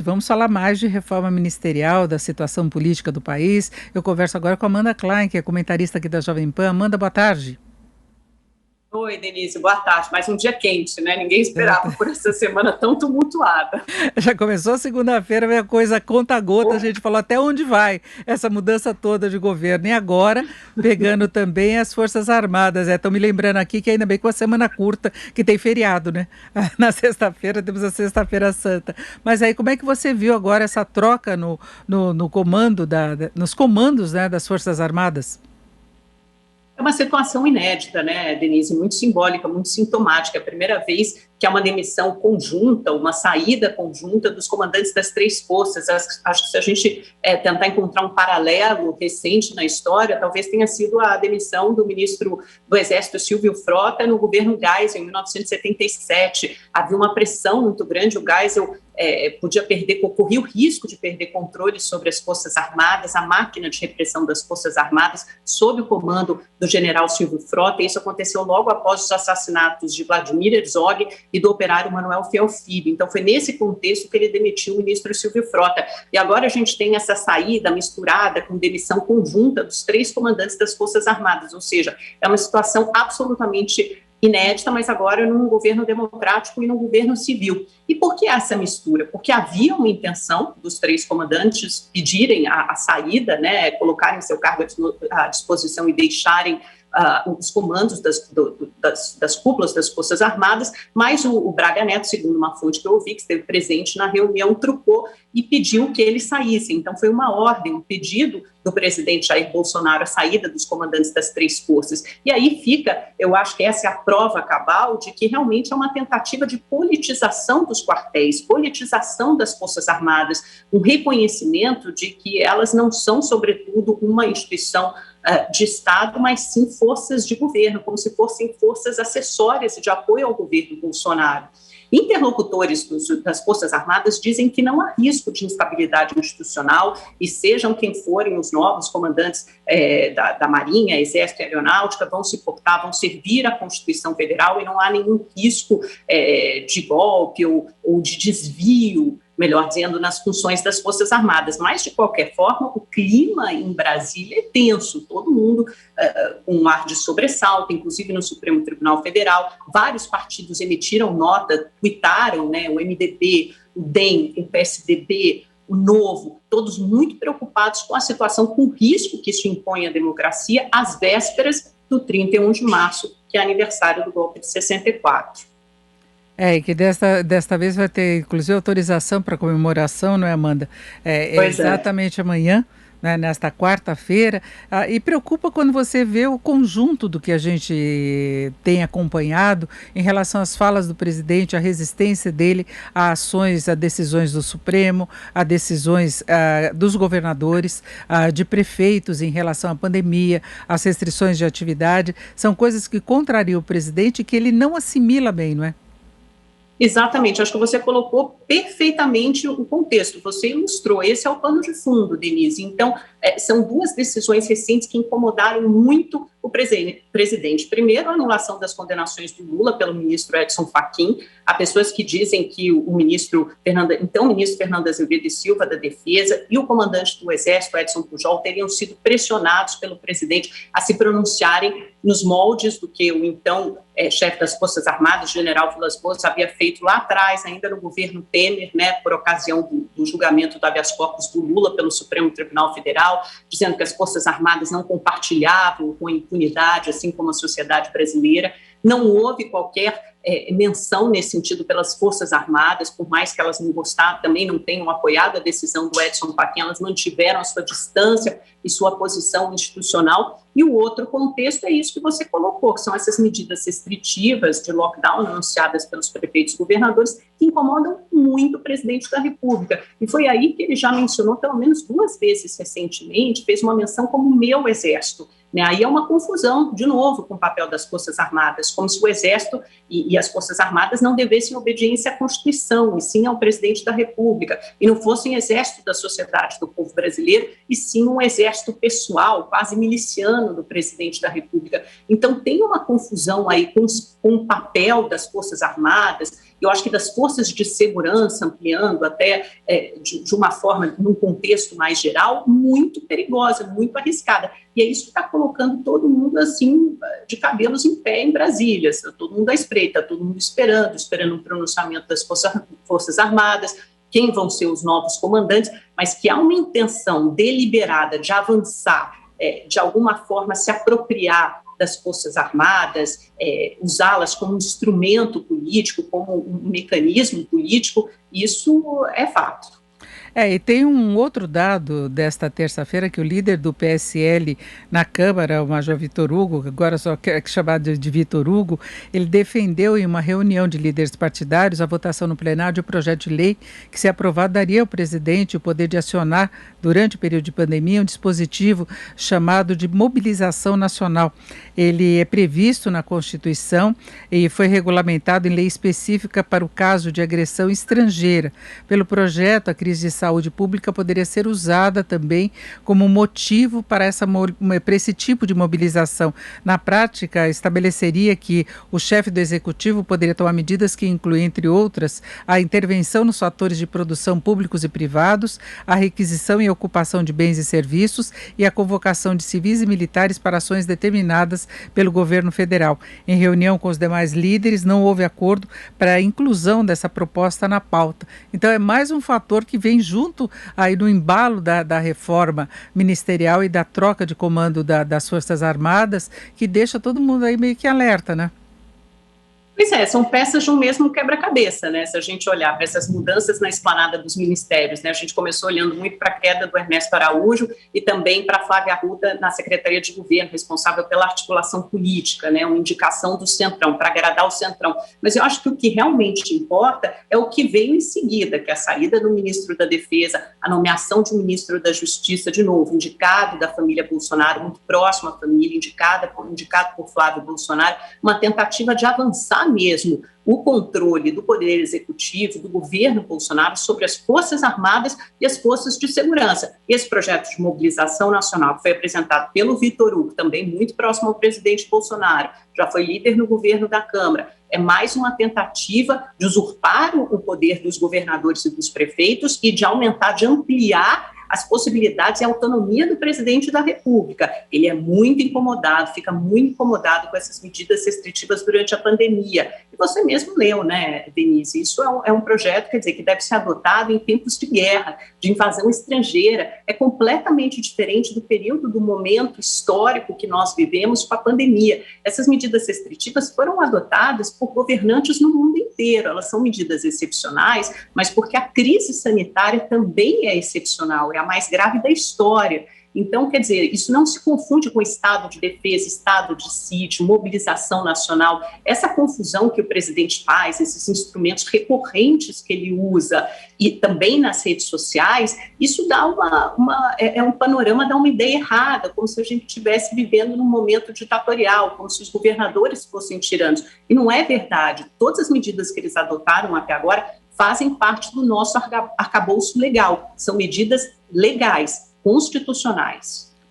Vamos falar mais de reforma ministerial, da situação política do país. Eu converso agora com a Amanda Klein, que é comentarista aqui da Jovem Pan. Amanda, boa tarde. Oi, Denise, boa tarde. Mais um dia quente, né? Ninguém esperava por essa semana tão tumultuada. Já começou a segunda-feira, vem a coisa conta-gota, a gente falou até onde vai essa mudança toda de governo. E agora, pegando também as Forças Armadas. Estão me lembrando aqui que ainda bem com a semana curta, que tem feriado, né? Na sexta-feira temos a Sexta-feira Santa. Mas aí, como é que você viu agora essa troca no comando, nos comandos, né, das Forças Armadas? É uma situação inédita, né, Denise? Muito simbólica, muito sintomática. É a primeira vez que há uma demissão conjunta, uma saída conjunta dos comandantes das três forças. Acho que se a gente tentar encontrar um paralelo recente na história, talvez tenha sido a demissão do ministro do Exército, Silvio Frota, no governo Geisel, em 1977. Havia uma pressão muito grande, o Geisel corria o risco de perder controle sobre as Forças Armadas, a máquina de repressão das Forças Armadas, sob o comando do general Silvio Frota. Isso aconteceu logo após os assassinatos de Vladimir Herzog e do operário Manuel Fiel Filho. Então, foi nesse contexto que ele demitiu o ministro Silvio Frota. E agora a gente tem essa saída misturada com demissão conjunta dos três comandantes das Forças Armadas, ou seja, é uma situação absolutamente inédita, mas agora num governo democrático e num governo civil. E por que essa mistura? Porque havia uma intenção dos três comandantes pedirem a saída, né, colocarem seu cargo à disposição e deixarem os comandos das cúpulas das Forças Armadas, mas o Braga Neto, segundo uma fonte que eu ouvi, que esteve presente na reunião, trucou e pediu que eles saíssem. Então, foi uma ordem, um pedido do presidente Jair Bolsonaro, a saída dos comandantes das três forças. E aí fica, eu acho que essa é a prova cabal de que realmente é uma tentativa de politização dos quartéis, politização das Forças Armadas, um reconhecimento de que elas não são, sobretudo, uma instituição de Estado, mas sim forças de governo, como se fossem forças acessórias de apoio ao governo Bolsonaro. Interlocutores das Forças Armadas dizem que não há risco de instabilidade institucional e sejam quem forem os novos comandantes da Marinha, Exército e Aeronáutica, vão se portar, vão servir à Constituição Federal e não há nenhum risco de golpe ou de desvio, melhor dizendo, nas funções das Forças Armadas. Mas, de qualquer forma, o clima em Brasília é tenso, todo mundo com um ar de sobressalto, inclusive no Supremo Tribunal Federal. Vários partidos emitiram nota, tuitaram, né, o MDB, o DEM, o PSDB, o Novo, todos muito preocupados com a situação, com o risco que isso impõe à democracia às vésperas do 31 de março, que é aniversário do golpe de 64. E que desta vez vai ter, inclusive, autorização para comemoração, não é, Amanda? Exatamente amanhã, né, nesta quarta-feira. E preocupa quando você vê o conjunto do que a gente tem acompanhado em relação às falas do presidente, a resistência dele a ações, a decisões do Supremo, a decisões dos governadores, de prefeitos em relação à pandemia, às restrições de atividade. São coisas que contrariam o presidente e que ele não assimila bem, não é? Exatamente, acho que você colocou perfeitamente o contexto, você ilustrou, esse é o pano de fundo, Denise. Então, são duas decisões recentes que incomodaram muito o presidente. Primeiro, a anulação das condenações do Lula pelo ministro Edson Fachin. Há pessoas que dizem que o ministro Fernando Azevedo e Silva, da Defesa, e o comandante do Exército, Edson Pujol, teriam sido pressionados pelo presidente a se pronunciarem nos moldes do que o então chefe das Forças Armadas, general Vilas Boas, havia feito lá atrás, ainda no governo Temer, né, por ocasião do julgamento do habeas corpus do Lula pelo Supremo Tribunal Federal, dizendo que as Forças Armadas não compartilhavam com a impunidade, assim como a sociedade brasileira. Não houve qualquer menção nesse sentido pelas Forças Armadas, por mais que elas não gostaram, também não tenham apoiado a decisão do Edson Fachin, elas mantiveram a sua distância e sua posição institucional. E o outro contexto é isso que você colocou, que são essas medidas restritivas de lockdown anunciadas pelos prefeitos e governadores, que incomodam muito o presidente da República. E foi aí que ele já mencionou pelo menos 2 vezes recentemente, fez uma menção como meu exército. Né? Aí é uma confusão, de novo, com o papel das Forças Armadas, como se o Exército e as Forças Armadas não devessem obediência à Constituição, e sim ao presidente da República, e não fossem exército da sociedade, do povo brasileiro, e sim um exército pessoal, quase miliciano do presidente da República. Então tem uma confusão aí com o papel das Forças Armadas, eu acho que das forças de segurança, ampliando até de uma forma, num contexto mais geral, muito perigosa, muito arriscada. E é isso que está colocando todo mundo assim, de cabelos em pé em Brasília, todo mundo à espreita, todo mundo esperando um pronunciamento das Forças Armadas, quem vão ser os novos comandantes, mas que há uma intenção deliberada de avançar, de alguma forma se apropriar das Forças Armadas, usá-las como um instrumento político, como um mecanismo político, isso é fato. E tem um outro dado desta terça-feira que o líder do PSL na Câmara, o Major Vitor Hugo, agora só é chamado de Vitor Hugo, ele defendeu em uma reunião de líderes partidários a votação no plenário de um projeto de lei que, se aprovado, daria ao presidente o poder de acionar, durante o período de pandemia, um dispositivo chamado de mobilização nacional. Ele é previsto na Constituição e foi regulamentado em lei específica para o caso de agressão estrangeira. Pelo projeto, a crise de saúde pública poderia ser usada também como motivo para esse tipo de mobilização. Na prática, estabeleceria que o chefe do executivo poderia tomar medidas que incluem, entre outras, a intervenção nos fatores de produção públicos e privados, a requisição e ocupação de bens e serviços e a convocação de civis e militares para ações determinadas pelo governo federal. Em reunião com os demais líderes, não houve acordo para a inclusão dessa proposta na pauta. Então, é mais um fator que vem junto aí no embalo da reforma ministerial e da troca de comando das Forças Armadas, que deixa todo mundo aí meio que alerta, né? Pois é, são peças de um mesmo quebra-cabeça, né? Se a gente olhar para essas mudanças na esplanada dos ministérios, né? A gente começou olhando muito para a queda do Ernesto Araújo e também para a Flávia Arruda na Secretaria de Governo, responsável pela articulação política, né? Uma indicação do Centrão, para agradar o Centrão. Mas eu acho que o que realmente importa é o que veio em seguida, que é a saída do ministro da Defesa, a nomeação de um ministro da Justiça, de novo, indicado da família Bolsonaro, muito próximo à família, indicado por Flávio Bolsonaro, uma tentativa de avançar mesmo o controle do Poder Executivo, do governo Bolsonaro sobre as Forças Armadas e as Forças de Segurança. Esse projeto de mobilização nacional que foi apresentado pelo Vitor Hugo, também muito próximo ao presidente Bolsonaro, já foi líder no governo da Câmara, é mais uma tentativa de usurpar o poder dos governadores e dos prefeitos e de aumentar, de ampliar as possibilidades e a autonomia do presidente da República. Ele é muito incomodado, fica muito incomodado com essas medidas restritivas durante a pandemia. E você mesmo leu, né, Denise? Isso é um projeto, quer dizer, que deve ser adotado em tempos de guerra, de invasão estrangeira. É completamente diferente do período, do momento histórico que nós vivemos com a pandemia. Essas medidas restritivas foram adotadas por governantes no mundo inteiro. Elas são medidas excepcionais, mas porque a crise sanitária também é excepcional, é a mais grave da história. Então, quer dizer, isso não se confunde com estado de defesa, estado de sítio, mobilização nacional. Essa confusão que o presidente faz, esses instrumentos recorrentes que ele usa, e também nas redes sociais, isso dá um panorama, dá uma ideia errada, como se a gente estivesse vivendo num momento ditatorial, como se os governadores fossem tiranos. E não é verdade. Todas as medidas que eles adotaram até agora fazem parte do nosso arcabouço legal. São medidas legais, constitucionais.